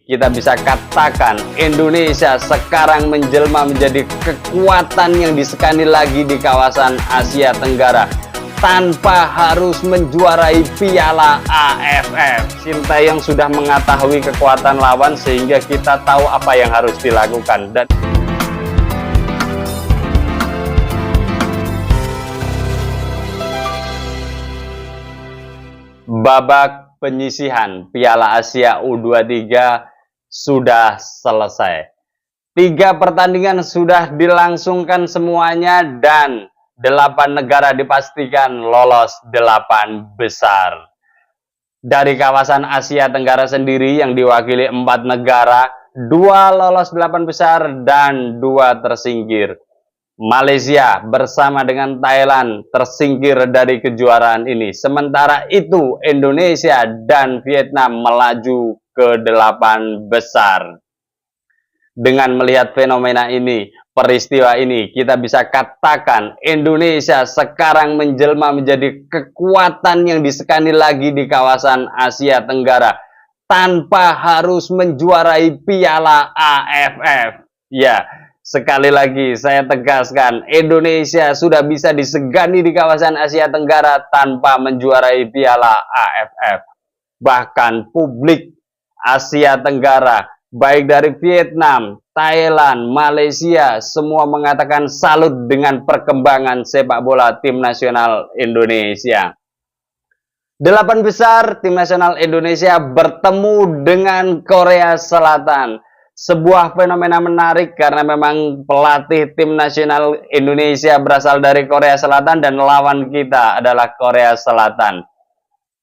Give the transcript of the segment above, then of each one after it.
Kita bisa katakan Indonesia sekarang menjelma menjadi kekuatan yang disekani lagi di kawasan Asia Tenggara tanpa harus menjuarai Piala AFF. Sintayong sudah mengetahui kekuatan lawan sehingga kita tahu apa yang harus dilakukan. Dan babak penyisihan Piala Asia U23 sudah selesai. 3 pertandingan sudah dilangsungkan semuanya dan 8 negara dipastikan lolos 8 besar. Dari kawasan Asia Tenggara sendiri yang diwakili 4 negara, 2 lolos 8 besar dan 2 tersingkir. Malaysia bersama dengan Thailand tersingkir dari kejuaraan ini. Sementara itu Indonesia dan Vietnam melaju ke 8 besar. Dengan melihat fenomena ini, peristiwa ini, kita bisa katakan Indonesia sekarang menjelma menjadi kekuatan yang disekani lagi di kawasan Asia Tenggara tanpa harus menjuarai Piala AFF. Ya, sekali lagi saya tegaskan, Indonesia sudah bisa disegani di kawasan Asia Tenggara tanpa menjuarai Piala AFF. Bahkan publik Asia Tenggara, baik dari Vietnam, Thailand, Malaysia, semua mengatakan salut dengan perkembangan sepak bola tim nasional Indonesia. 8 besar tim nasional Indonesia bertemu dengan Korea Selatan. Sebuah fenomena menarik karena memang pelatih tim nasional Indonesia berasal dari Korea Selatan dan lawan kita adalah Korea Selatan.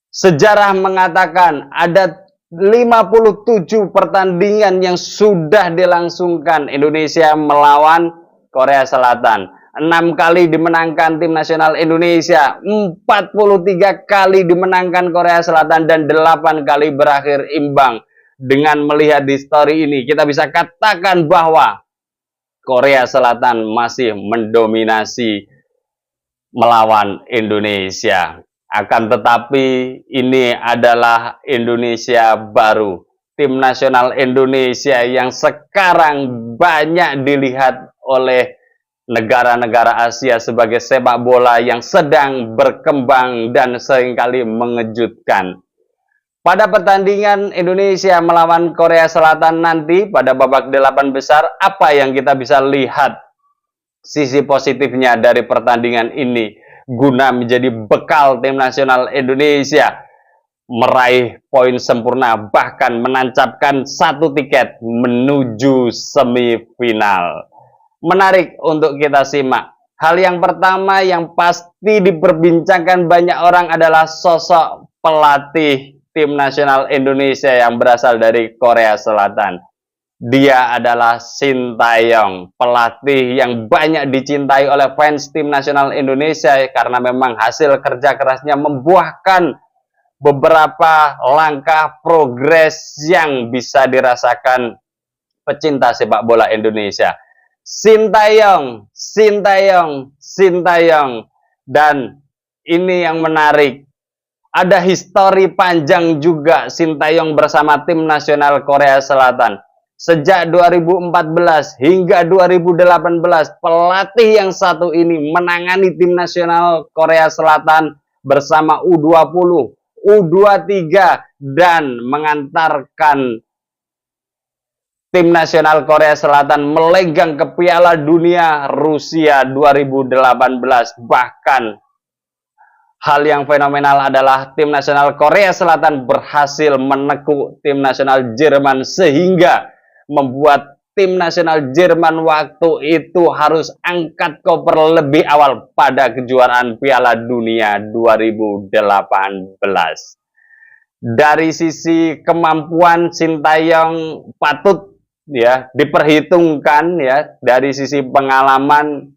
Sejarah mengatakan ada 57 pertandingan yang sudah dilangsungkan Indonesia melawan Korea Selatan. 6 kali dimenangkan tim nasional Indonesia, 43 kali dimenangkan Korea Selatan, dan 8 kali berakhir imbang. Dengan melihat di story ini, kita bisa katakan bahwa Korea Selatan masih mendominasi melawan Indonesia. Akan tetapi ini adalah Indonesia baru. Tim nasional Indonesia yang sekarang banyak dilihat oleh negara-negara Asia sebagai sepak bola yang sedang berkembang dan seringkali mengejutkan. Pada pertandingan Indonesia melawan Korea Selatan nanti pada babak 8 besar, apa yang kita bisa lihat sisi positifnya dari pertandingan ini guna menjadi bekal tim nasional Indonesia meraih poin sempurna, bahkan menancapkan 1 tiket menuju semifinal. Menarik untuk kita simak. Hal yang pertama yang pasti diperbincangkan banyak orang adalah sosok pelatih tim nasional Indonesia yang berasal dari Korea Selatan. Dia adalah Sintayong, pelatih yang banyak dicintai oleh fans tim nasional Indonesia karena memang hasil kerja kerasnya membuahkan beberapa langkah progres yang bisa dirasakan pecinta sepak bola Indonesia. Sintayong, Sintayong, Sintayong. Dan ini yang menarik. Ada histori panjang juga Sintayong bersama tim nasional Korea Selatan. Sejak 2014 hingga 2018, pelatih yang satu ini menangani tim nasional Korea Selatan bersama U20, U23, dan mengantarkan tim nasional Korea Selatan melenggang ke Piala Dunia Rusia 2018. Bahkan hal yang fenomenal adalah tim nasional Korea Selatan berhasil menekuk tim nasional Jerman sehingga membuat tim nasional Jerman waktu itu harus angkat koper lebih awal pada kejuaraan Piala Dunia 2018. Dari sisi kemampuan Sintayong patut ya diperhitungkan ya. Dari sisi pengalaman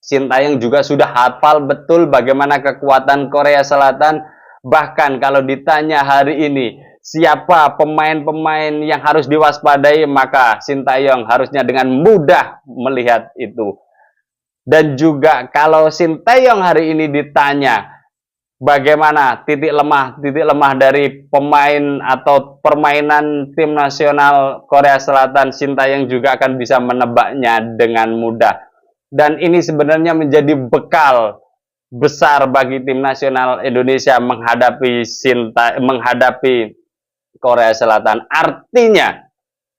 Sintayong juga sudah hafal betul bagaimana kekuatan Korea Selatan. Bahkan kalau ditanya hari ini siapa pemain-pemain yang harus diwaspadai, maka Sintayong harusnya dengan mudah melihat itu. Dan juga kalau Sintayong hari ini ditanya bagaimana titik lemah dari pemain atau permainan tim nasional Korea Selatan. Sintayong juga akan bisa menebaknya dengan mudah. Dan ini sebenarnya menjadi bekal besar bagi tim nasional Indonesia menghadapi Korea Selatan. Artinya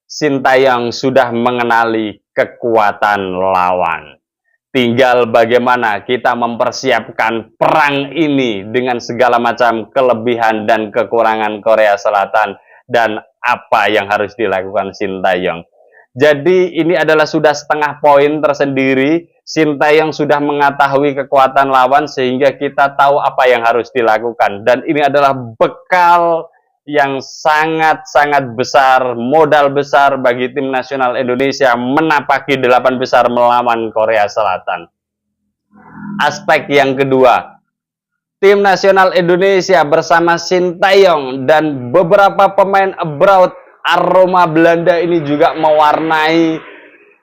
Sintayong sudah mengenali kekuatan lawan. Tinggal bagaimana kita mempersiapkan perang ini dengan segala macam kelebihan dan kekurangan Korea Selatan dan apa yang harus dilakukan Sintayong. Jadi ini adalah sudah setengah poin tersendiri. Sintayong sudah mengetahui kekuatan lawan sehingga kita tahu apa yang harus dilakukan. Dan ini adalah bekal yang sangat-sangat besar, modal besar bagi tim nasional Indonesia menapaki 8 besar melawan Korea Selatan. Aspek yang kedua, tim nasional Indonesia bersama Sintayong dan beberapa pemain abroad aroma Belanda ini juga mewarnai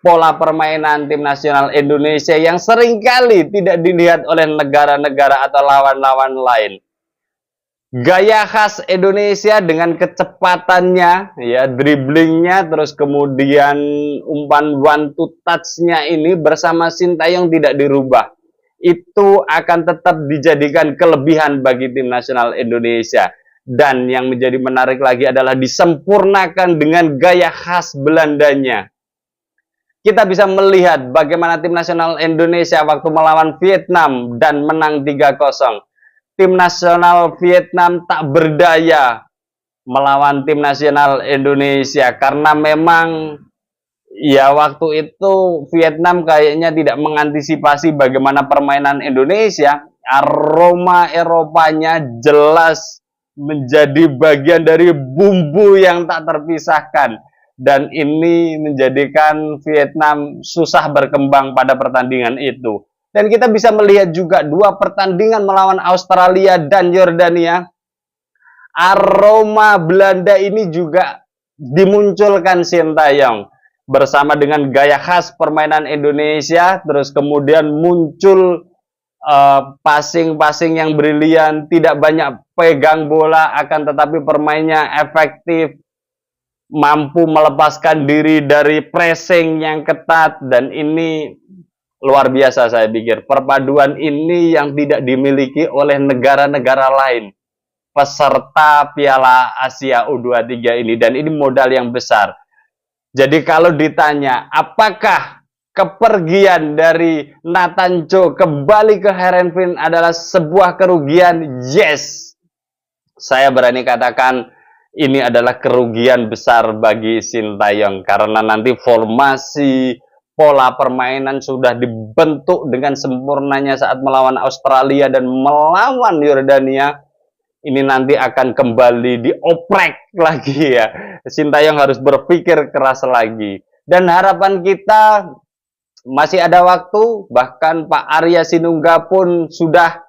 pola permainan tim nasional Indonesia yang seringkali tidak dilihat oleh negara-negara atau lawan-lawan lain. Gaya khas Indonesia dengan kecepatannya, ya, dribblingnya, terus kemudian umpan one to touch-nya ini bersama Sintayong tidak dirubah. Itu akan tetap dijadikan kelebihan bagi tim nasional Indonesia. Dan yang menjadi menarik lagi adalah disempurnakan dengan gaya khas Belandanya. Kita bisa melihat bagaimana tim nasional Indonesia waktu melawan Vietnam dan menang 3-0. Tim nasional Vietnam tak berdaya melawan tim nasional Indonesia karena memang ya waktu itu Vietnam kayaknya tidak mengantisipasi bagaimana permainan Indonesia. Aroma Eropanya jelas menjadi bagian dari bumbu yang tak terpisahkan. Dan ini menjadikan Vietnam susah berkembang pada pertandingan itu. Dan kita bisa melihat juga 2 pertandingan melawan Australia dan Yordania. Aroma Belanda ini juga dimunculkan Sintayong bersama dengan gaya khas permainan Indonesia. Terus kemudian muncul passing-passing yang brilian, tidak banyak pegang bola, akan tetapi permainnya efektif, mampu melepaskan diri dari pressing yang ketat. Dan ini luar biasa saya pikir. Perpaduan ini yang tidak dimiliki oleh negara-negara lain peserta Piala Asia U23 ini. Dan ini modal yang besar. Jadi kalau ditanya, apakah kepergian dari Nathan Cho kembali ke Heerenveen adalah sebuah kerugian? Yes. Saya berani katakan ini adalah kerugian besar bagi Sintayong. Karena nanti formasi pola permainan sudah dibentuk dengan sempurnanya saat melawan Australia dan melawan Yordania. Ini nanti akan kembali dioprek lagi ya. Sintayong harus berpikir keras lagi. Dan harapan kita masih ada waktu. Bahkan Pak Arya Sinungga pun sudah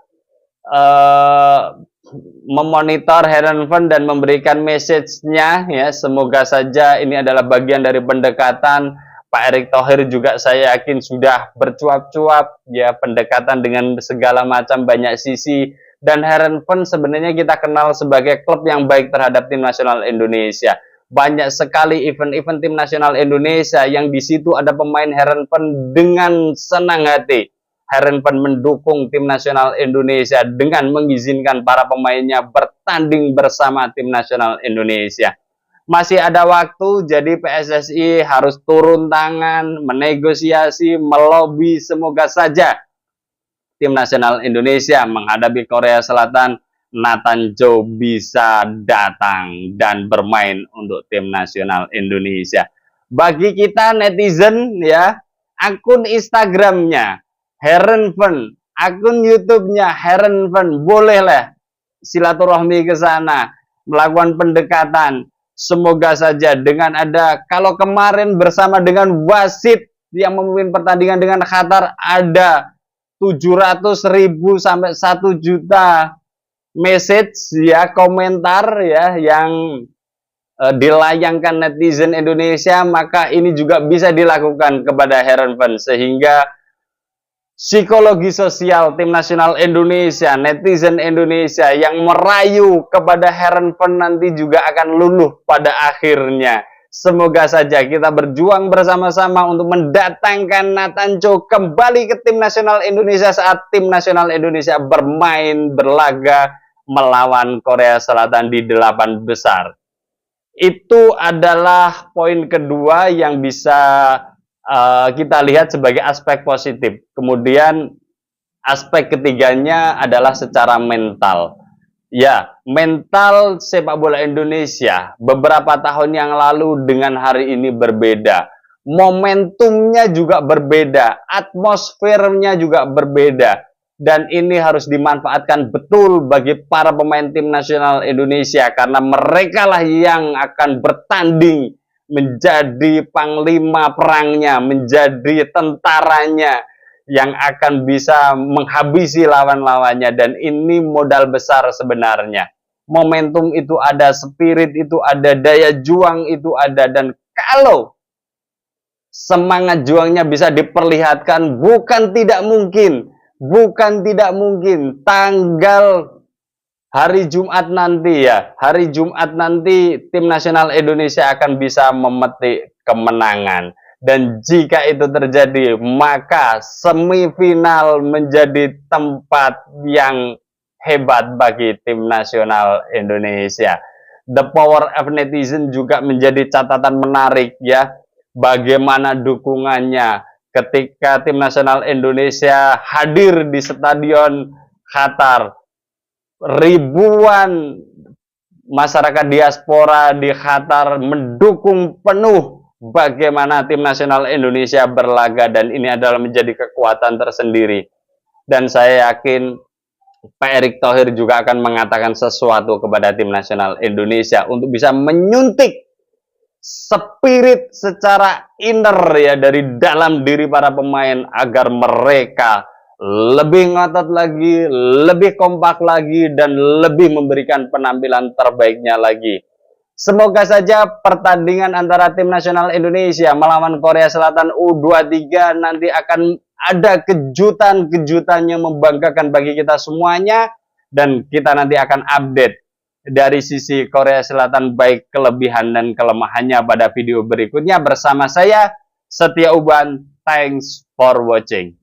memonitor Heerenveen dan memberikan message-nya ya. Semoga saja ini adalah bagian dari pendekatan. Pak Erick Thohir juga saya yakin sudah bercuap-cuap ya, pendekatan dengan segala macam banyak sisi. Dan Heerenveen sebenarnya kita kenal sebagai klub yang baik terhadap tim nasional Indonesia. Banyak sekali event-event tim nasional Indonesia yang di situ ada pemain Heerenveen dengan senang hati. Heerenveen mendukung tim nasional Indonesia dengan mengizinkan para pemainnya bertanding bersama tim nasional Indonesia. Masih ada waktu, jadi PSSI harus turun tangan, menegosiasi, melobi. Semoga saja tim nasional Indonesia menghadapi Korea Selatan, Nathan Cho bisa datang dan bermain untuk tim nasional Indonesia. Bagi kita netizen ya, akun Instagramnya Heerenveen, akun YouTube-nya Heerenveen, bolehlah silaturahmi ke sana, melakukan pendekatan. Semoga saja dengan ada, kalau kemarin bersama dengan wasit yang memimpin pertandingan dengan Qatar ada 700.000 sampai 1 juta message ya, komentar ya yang dilayangkan netizen Indonesia, maka ini juga bisa dilakukan kepada Heerenveen sehingga psikologi sosial tim nasional Indonesia, netizen Indonesia yang merayu kepada Heerenveen nanti juga akan luluh pada akhirnya. Semoga saja kita berjuang bersama-sama untuk mendatangkan Nathan Cho kembali ke tim nasional Indonesia saat tim nasional Indonesia bermain berlaga melawan Korea Selatan di 8 besar. Itu adalah poin kedua yang bisa kita lihat sebagai aspek positif. Kemudian aspek ketiganya adalah secara mental. Ya, mental sepak bola Indonesia beberapa tahun yang lalu dengan hari ini berbeda. Momentumnya juga berbeda, atmosfernya juga berbeda. Dan ini harus dimanfaatkan betul bagi para pemain tim nasional Indonesia karena mereka lah yang akan bertanding menjadi panglima perangnya, menjadi tentaranya yang akan bisa menghabisi lawan-lawannya, dan ini modal besar sebenarnya. Momentum itu ada, spirit itu ada, daya juang itu ada, dan kalau semangat juangnya bisa diperlihatkan, bukan tidak mungkin tanggal hari Jumat nanti hari Jumat nanti tim nasional Indonesia akan bisa memetik kemenangan. Dan jika itu terjadi, maka semifinal menjadi tempat yang hebat bagi tim nasional Indonesia. The power of netizen juga menjadi catatan menarik ya. Bagaimana dukungannya ketika tim nasional Indonesia hadir di Stadion Qatar. Ribuan masyarakat diaspora di Qatar mendukung penuh bagaimana tim nasional Indonesia berlaga, dan ini adalah menjadi kekuatan tersendiri. Dan saya yakin Pak Erick Thohir juga akan mengatakan sesuatu kepada tim nasional Indonesia untuk bisa menyuntik spirit secara inner ya dari dalam diri para pemain agar mereka lebih ngotot lagi, lebih kompak lagi, dan lebih memberikan penampilan terbaiknya lagi. Semoga saja pertandingan antara tim nasional Indonesia melawan Korea Selatan U23 nanti akan ada kejutan-kejutan yang membanggakan bagi kita semuanya, dan kita nanti akan update dari sisi Korea Selatan baik kelebihan dan kelemahannya pada video berikutnya bersama saya Setia Uban. Thanks for watching.